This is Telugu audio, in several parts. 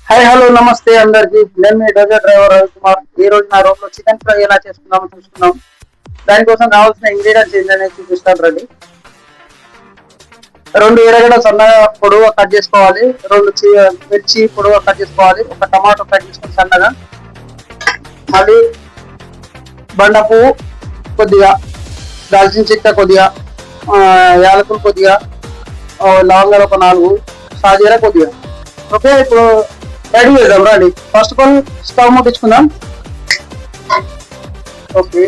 హాయ్ హలో నమస్తే అందరికి. నేను మీ డజర్ డ్రైవర్ రవికుమార్. ఈ రోజు నా రూమ్ లో చికెన్ ఫ్రై ఎలా చేసుకుందామో చూస్తున్నాం. దానికోసం కావాల్సిన ఇంగ్రీడియంట్స్ ఏంటనేది చూపిస్తాను రండి. 2 ఎర్రగడ్డ సన్నగా పొడవుగా కట్ చేసుకోవాలి. 2 మిర్చి పొడవుగా కట్ చేసుకోవాలి. ఒక టమాటో కట్ చేసుకొని సన్నగా, మళ్ళీ బండ పువ్వు కొద్దిగా, దాల్చిన చెక్క కొద్దిగా, యాలకులు కొద్దిగా, లవంగాలు ఒక 4, సాజీరా కొద్దిగా. ఓకే, ఇప్పుడు రెడీ చేద్దాం రండి. ఫస్ట్ ఆఫ్ ఆల్ స్టవ్ ముట్టించుకుందాం. ఓకే,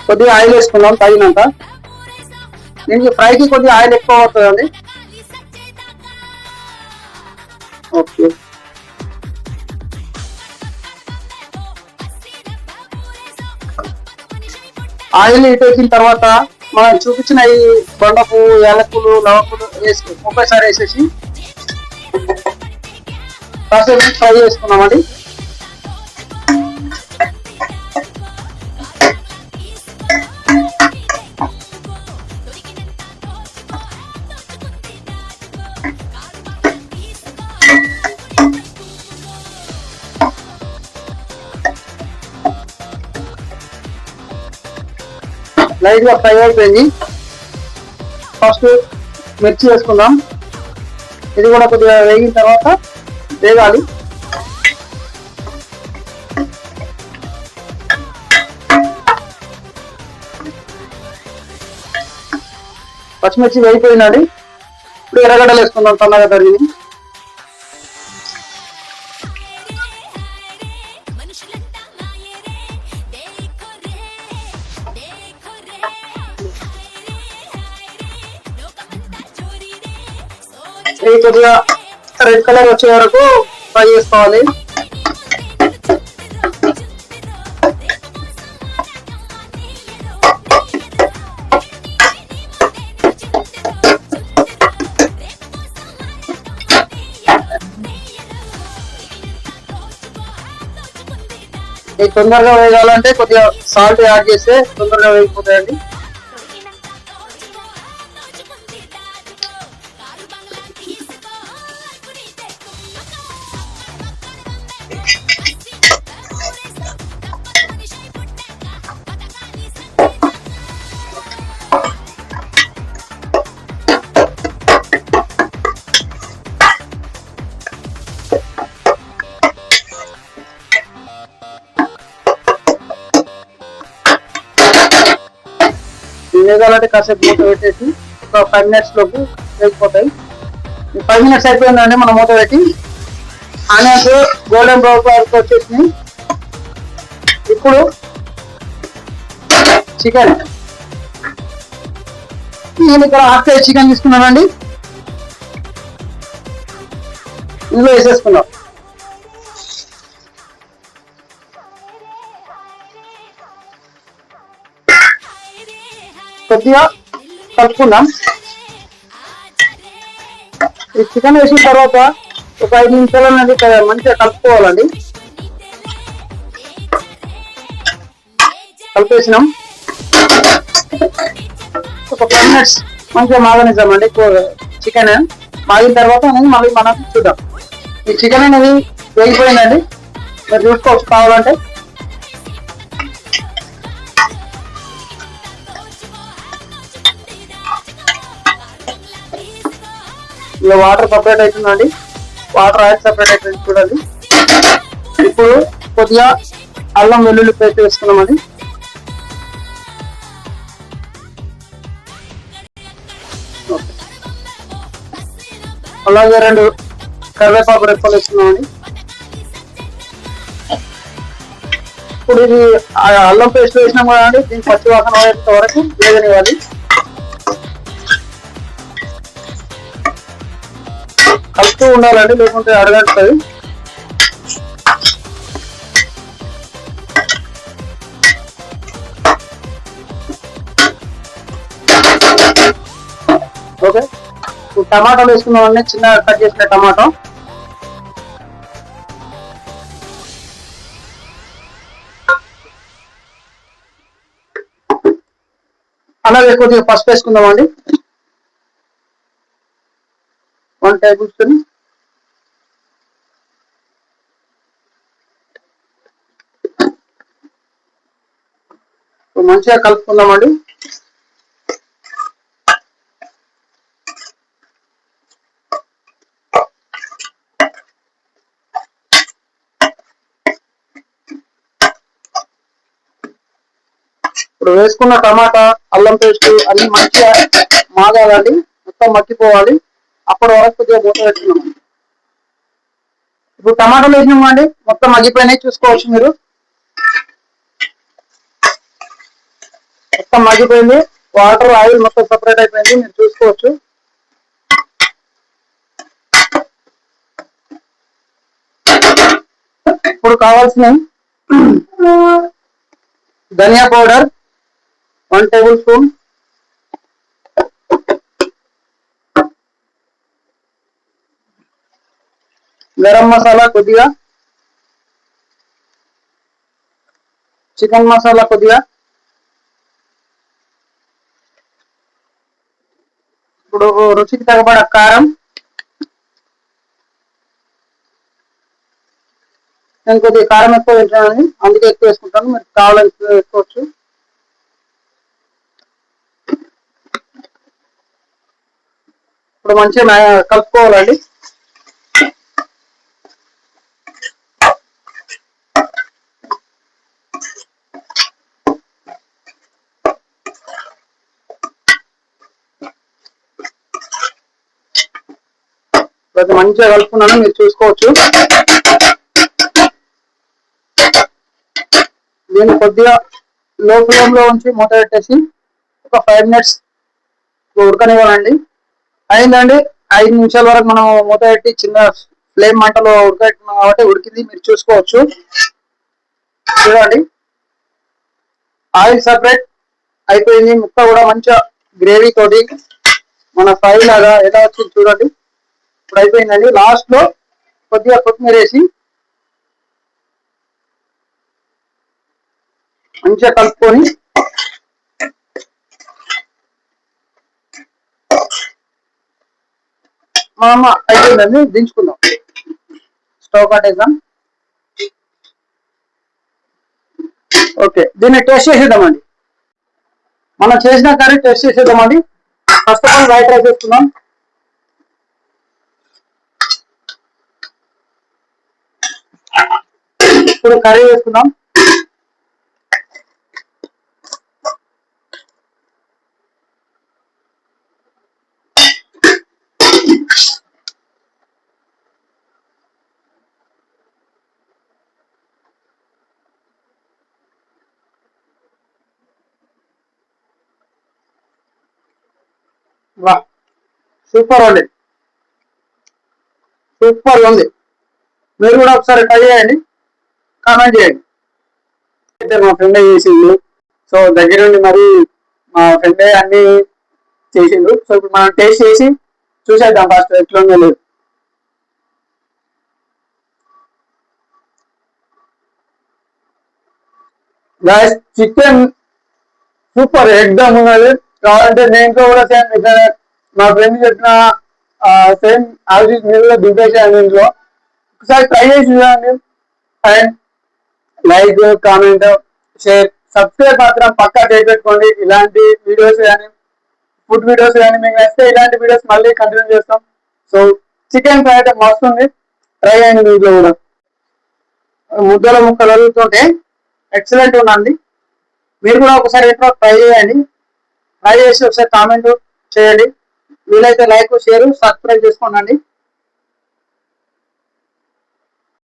కొద్దిగా ఆయిల్ వేసుకుందాం తగినంత. దీనికి ఫ్రైకి కొద్దిగా ఆయిల్ ఎక్కువ అవుతుందండి. ఓకే, ఆయిల్ ఇటు వచ్చిన తర్వాత మనం చూపించిన ఈ బండపు, యాలకులు, లవంకులు వేసి ఒకేసారి వేసేసి కాసేపు ఫ్రై చేసుకున్నామండి. లైట్ గా ఫ్రై అయిపోయింది. ఫస్ట్ మిర్చి వేసుకుందాం. ఇది కూడా కొద్దిగా వేగిన తర్వాత వేగాలి. పచ్చిమిర్చి వేగిపోయిందండి. ఇప్పుడు ఎర్రగడ్డలు వేసుకుందాం సన్నగా తరిగి. ఇది కొద్దిగా రెడ్ కలర్ వచ్చే వరకు ఫ్రై చేసుకోవాలి. ఇది తొందరగా వేగాలంటే కొద్దిగా సాల్ట్ యాడ్ చేస్తే తొందరగా వేగిపోతాయండి. వేగాలంటే కాసేపు మూత పెట్టేసి ఒక 5 minutes లోపు వేగిపోతాయి. 5 minutes అయిపోయిందండి. మనం మూత పెట్టి ఆనియన్స్ గోల్డెన్ బ్రౌన్ కలర్ వచ్చేసి, ఇప్పుడు చికెన్, నేను ఇక్కడ ½ kg చికెన్ తీసుకున్నానండి. ఇందులో వేసేసుకున్నాం. కొద్దిగా కలుపుకుందాం. ఈ చికెన్ వేసిన తర్వాత ఒక 5 నిమిషాలు అనేది మంచిగా కలుపుకోవాలండి. కలిపేసినాం. ఒక 5 minutes మంచిగా మాగనిద్దామండి. చికెన్ మాగిన తర్వాత అనేది మళ్ళీ మనం చూద్దాం. ఈ చికెన్ అనేది వేగిపోయిందండి. మీరు చూసుకోవచ్చు కావాలంటే. ఇలా వాటర్ సపరేట్ అవుతుందండి. వాటర్ ఆయిల్ సపరేట్ అవుతుంది చూడండి. ఇప్పుడు కొద్దిగా అల్లం వెల్లుల్లి పేస్ట్ వేసుకున్నామండి. అలాగే 2 కరివేపాకు రెప్పలు వేసుకున్నామండి. ఇప్పుడు ఇది అల్లం పేస్ట్ వేసినాం కదండి, దీన్ని పచ్చి వాసన అయ్యేంత వరకు వేగనివ్వాలి. కలుపుతూ ఉండాలండి, లేకుంటే అడగంటుంది. ఓకే, టమాటాలు వేసుకున్నామండి. చిన్న కట్ చేసిన టమాటో, అలాగే కొద్దిగా పసుపు వేసుకుందామండి. 1 tablespoon. మంచిగా కలుపుకుందామండి. ఇప్పుడు వేసుకున్న టమాటా, అల్లం పేస్ట్ అన్ని మంచిగా మాగాలండి, మొత్తం మక్కిపోవాలి. అప్పటి వరకు కొద్దిగా మూత పెట్టుకున్నాం. ఇప్పుడు టమాటాలు వేసినామండి, మొత్తం మగ్గిపోయినాయి చూసుకోవచ్చు మీరు. మొత్తం మగ్గిపోయింది, వాటర్ ఆయిల్ మొత్తం సపరేట్ అయిపోయింది, మీరు చూసుకోవచ్చు. ఇప్పుడు కావాల్సిన dhaniya powder 1 tablespoon, garam masala కొద్దిగా, చికెన్ మసాలా కొద్దిగా, ఇప్పుడు రుచికి తగ్గబడ కారం, నేను కొద్దిగా కారం ఎక్కువ తింటానని అందుకే ఎక్కువ వేసుకుంటాను, మీరు కావాలని వేసుకోవచ్చు. ఇప్పుడు మంచిగా కలుపుకోవాలండి. మంచిగా కలుపుకున్నాను, మీరు చూసుకోవచ్చు. దీన్ని కొద్దిగా లో ఫ్లేమ్ లో ఉంచి మూత పెట్టేసి ఒక 5 మినిట్స్ ఉడకనివ్వాలండి. అయిందండి, 5 నిమిషాల వరకు మనం మూత పెట్టి చిన్న ఫ్లేమ్ మంటలో ఉడకబెట్టుకున్నాం కాబట్టి ఉడికింది, మీరు చూసుకోవచ్చు. చూడండి, ఆయిల్ సపరేట్ అయిపోయింది, ముక్క కూడా మంచిగా గ్రేవీ తోటి మన ఫ్రై లాగా ఎలా వచ్చింది చూడండి. ఇప్పుడు అయిపోయిందండి. లాస్ట్ లో కొద్దిగా కొత్తిమీర వేసి మంచిగా కలుపుకొని మనం అయిపోయిందండి, దించుకుందాం. స్టవ్ కట్టేద్దాం. ఓకే, దీన్ని టేస్ట్ చేసేద్దామండి. మనం చేసిన కర్రీ టేస్ట్ చేసేద్దామండి. First of all white rice వేసుకుందాం. ఇప్పుడు కర్రీ వేసుకుందాం. వా, సూపర్ అండి, సూపర్ ఉంది. మీరు కూడా ఒకసారి ట్రై చేయండి, కామెంట్ చేయండి. అయితే మా ఫ్రెండ్ చేసిండు, సో దగ్గరుండి మరి మా ఫ్రెండ్ అన్ని చేసిండు. సో ఇప్పుడు మనం టేస్ట్ చేసి చూసేద్దాం ఫస్ట్ ఎట్లుందో లేదు. గాయస్, చికెన్ సూపర్, ఎక్దమ్ ఉన్నది. కావాలంటే నేను ఇంట్లో కూడా సేమ్ మా ఫ్రెండ్ చెప్పిన సేమ్ యాజ్ మీరు కూడా దింపేసేయండి ఇంట్లో. ఒకసారి ట్రై చేసి చూడండి. And like, comment, share, subscribe మాత్రం పక్కా చేసి పెట్టుకోండి. ఇలాంటి వీడియోస్ కానీ, ఫుడ్ వీడియోస్ కానీ మీకు నచ్చితే ఇలాంటి వీడియోస్ మళ్ళీ కంటిన్యూ చేస్తాం. సో చికెన్ ఫ్రై అయితే మస్తు ఉంది, ట్రై అయ్యింది ఇంట్లో కూడా. ముద్దల ముక్కలు కలుగుతుంటే ఎక్సలెంట్ ఉందండి. మీరు కూడా ఒకసారి ఎట్లా ట్రై చేయండి. ట్రై చేసి ఒకసారి కామెంట్ చేయండి. వీలైతే లైక్, షేర్, సబ్స్క్రైబ్ చేసుకోండి.